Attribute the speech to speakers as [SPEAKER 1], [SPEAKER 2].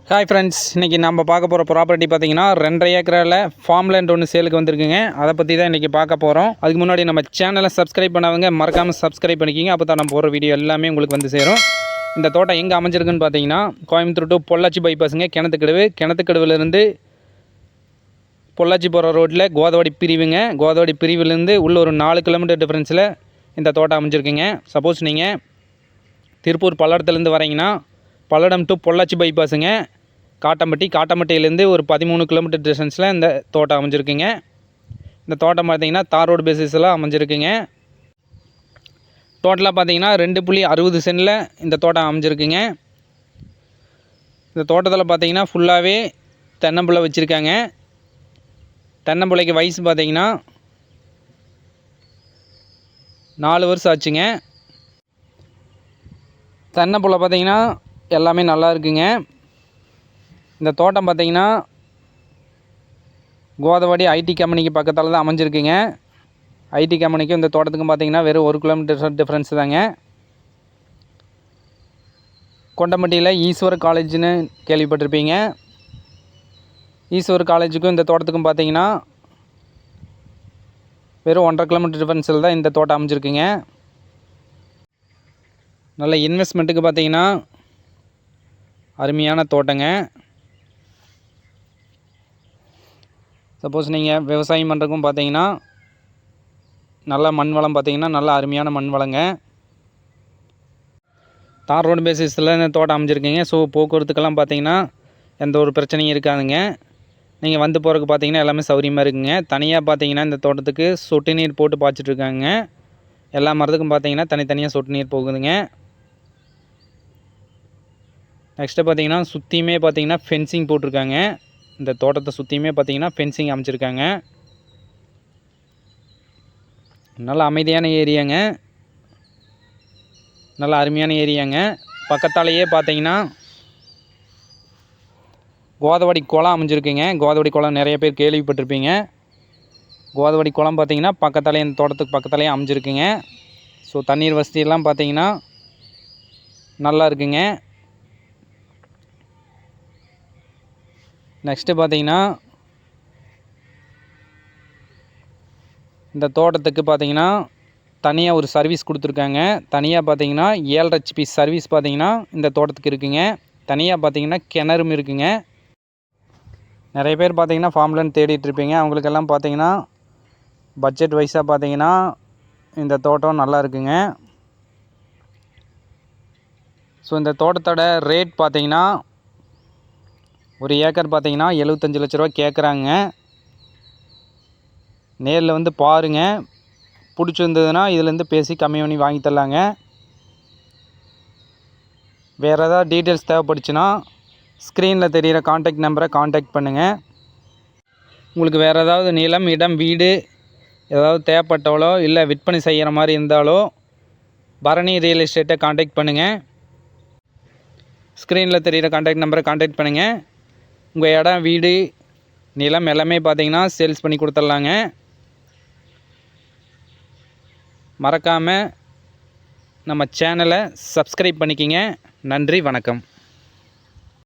[SPEAKER 1] Hi friends, இன்றைக்கி நம்ம பார்க்க போகிற ப்ராப்பர்ட்டி பார்த்தீங்கன்னா 2.5 ஏக்கரில் ஃபார்ம் லேண்ட் ஒன்று சேலுக்கு வந்திருக்குங்க. அதை பற்றி தான் இன்றைக்கி பார்க்க போகிறோம். அதுக்கு முன்னாடி நம்ம சேனலை சப்ஸ்கிரைப் பண்ணாதவங்க மறக்காமல் சப்ஸ்கிரைப் பண்ணிக்கிங்க. அப்போ தான் நம்ம போகிற வீடியோ எல்லாமே உங்களுக்கு வந்து சேரும். இந்த தோட்டம் எங்கே அமைஞ்சிருக்குன்னு பார்த்தீங்கன்னா கோயம்புத்தூர் டு பொள்ளாச்சி பைபாஸுங்க. கிணத்துக்கடவுலேருந்து பொள்ளாச்சி போகிற ரோட்டில் கோதவாடி பிரிவுங்க. கோதவாடி பிரிவிலேருந்து உள்ள ஒரு 4 கிலோமீட்டர் டிஃப்ரென்ஸில் இந்த தோட்டம் அமைஞ்சிருக்குங்க. சப்போஸ் நீங்கள் திருப்பூர் பல்லடத்துலேருந்து வரீங்கன்னா பல்லடம் டு பொள்ளாச்சி பைபாஸுங்க. காட்டம்பட்டியிலேருந்து ஒரு 13 கிலோமீட்டர் டிஸ்டன்ஸில் இந்த தோட்டம் அமைஞ்சிருக்குங்க. இந்த தோட்டம் பார்த்திங்கன்னா தார் ரோடு பேசிஸில் அமைஞ்சிருக்குங்க. டோட்டலாக பார்த்திங்கன்னா 2.60 சென்டில் இந்த தோட்டம் அமைஞ்சிருக்குங்க. இந்த தோட்டத்தில் பார்த்திங்கன்னா ஃபுல்லாகவே தென்னம்பிள்ளை வச்சுருக்காங்க. தென்னம்பிள்ளைக்கு வயசு பார்த்திங்கன்னா 4 வருஷம் ஆச்சுங்க. தென்னம்பிள்ளை பார்த்திங்கன்னா எல்லாமே நல்லா இருக்குங்க. இந்த தோட்டம் பார்த்திங்கன்னா கோதவாடி ஐடி கம்பெனிக்கு பக்கத்தில் தான் அமைஞ்சிருக்குங்க. ஐடி கம்பெனிக்கும் இந்த தோட்டத்துக்கும் பார்த்திங்கன்னா வெறும் 1 கிலோமீட்டர் டிஃப்ரென்ஸ் தாங்க. கொண்டம்பட்டியில் ஈஸ்வர் காலேஜ்னு கேள்விப்பட்டிருப்பீங்க. ஈஸ்வர் காலேஜுக்கும் இந்த தோட்டத்துக்கும் பார்த்திங்கன்னா வெறும் 1.5 கிலோமீட்டர் டிஃப்ரென்ஸில் தான் இந்த தோட்டம் அமைஞ்சிருக்குங்க. நல்ல இன்வெஸ்ட்மெண்ட்டுக்கு பார்த்திங்கன்னா அருமையான தோட்டங்க. சப்போஸ் நீங்கள் விவசாயம் பண்ணுறதுக்கும் பார்த்தீங்கன்னா நல்ல மண் வளம் பார்த்திங்கன்னா நல்ல அருமையான மண் வளங்க. தார் ரோடு பேசிஸில் இந்த தோட்டம் அமைஞ்சிருக்குங்க. ஸோ போக்குவரத்துக்கெல்லாம் பார்த்தீங்கன்னா எந்த ஒரு பிரச்சனையும் இருக்காதுங்க. நீங்கள் வந்து போகிறதுக்கு பார்த்தீங்கன்னா எல்லாமே சௌகரியமாக இருக்குங்க. தனியாக பார்த்தீங்கன்னா இந்த தோட்டத்துக்கு சொட்டு நீர் போட்டு பாய்ச்சிட்ருக்காங்க. எல்லா மரத்துக்கும் பார்த்தீங்கன்னா தனித்தனியாக சொட்டு நீர் போகுதுங்க. நெக்ஸ்ட்டு பார்த்தீங்கன்னா சுற்றியுமே பார்த்தீங்கன்னா ஃபென்சிங் போட்டிருக்காங்க. இந்த தோட்டத்தை சுற்றியுமே பார்த்தீங்கன்னா ஃபென்சிங் அமைச்சிருக்காங்க. நல்ல அமைதியான ஏரியாங்க. நல்ல அருமையான ஏரியாங்க. பக்கத்தாலேயே பார்த்தீங்கன்னா கோதவாடி குளம் அமைஞ்சிருக்குங்க. கோதவாடி குளம் நிறைய பேர் கேள்விப்பட்டிருப்பீங்க. கோதவாடி குளம் பார்த்தீங்கன்னா பக்கத்தாலேயே இந்த தோட்டத்துக்கு பக்கத்தாலேயே அமைஞ்சிருக்குங்க. ஸோ தண்ணீர் வசதியெல்லாம் பார்த்தீங்கன்னா நல்லா இருக்குங்க. நெக்ஸ்ட்டு பார்த்தீங்கன்னா இந்த தோட்டத்துக்கு பார்த்தீங்கன்னா தனியாக ஒரு சர்வீஸ் கொடுத்துருக்காங்க. தனியாக பார்த்தீங்கன்னா 7.5 HP சர்வீஸ் பார்த்தீங்கன்னா இந்த தோட்டத்துக்கு இருக்குங்க. தனியாக பார்த்தீங்கன்னா கிணறும் இருக்குங்க. நிறைய பேர் பார்த்தீங்கன்னா ஃபார்ம்லேருந்து தேடிட்டுருப்பீங்க. அவங்களுக்கெல்லாம் பார்த்தீங்கன்னா பட்ஜெட் வைஸாக பார்த்தீங்கன்னா இந்த தோட்டம் நல்லா இருக்குங்க. ஸோ இந்த தோட்டத்தோட ரேட் பார்த்தீங்கன்னா ஒரு ஏக்கர் பார்த்தீங்கன்னா 75 லட்ச ரூபா கேட்குறாங்க. நேரில் வந்து பாருங்கள். பிடிச்சிருந்ததுன்னா இதுலேருந்து பேசி கம்மி பண்ணி வாங்கி தரலாங்க. வேறு ஏதாவது டீட்டெயில்ஸ் தேவைப்படுச்சுன்னா ஸ்க்ரீனில் தெரிகிற காண்டாக்ட் நம்பரை காண்டாக்ட் பண்ணுங்கள். உங்களுக்கு வேறு ஏதாவது நிலம், இடம், வீடு ஏதாவது தேவைப்பட்டாலோ இல்லை விற்பனை செய்கிற மாதிரி இருந்தாலோ பரணி ரியல் எஸ்டேட்டை காண்டாக்ட் பண்ணுங்கள். ஸ்க்ரீனில் தெரிகிற காண்டாக்ட் நம்பரை காண்டாக்ட் பண்ணுங்கள். உங்கள் இடம், வீடு, நிலம் எல்லாமே பார்த்தீங்கன்னா சேல்ஸ் பண்ணி கொடுத்துட்லாங்க. மறக்காமல் நம்ம சேனலை சப்ஸ்கிரைப் பண்ணிக்கிங்க. நன்றி, வணக்கம்.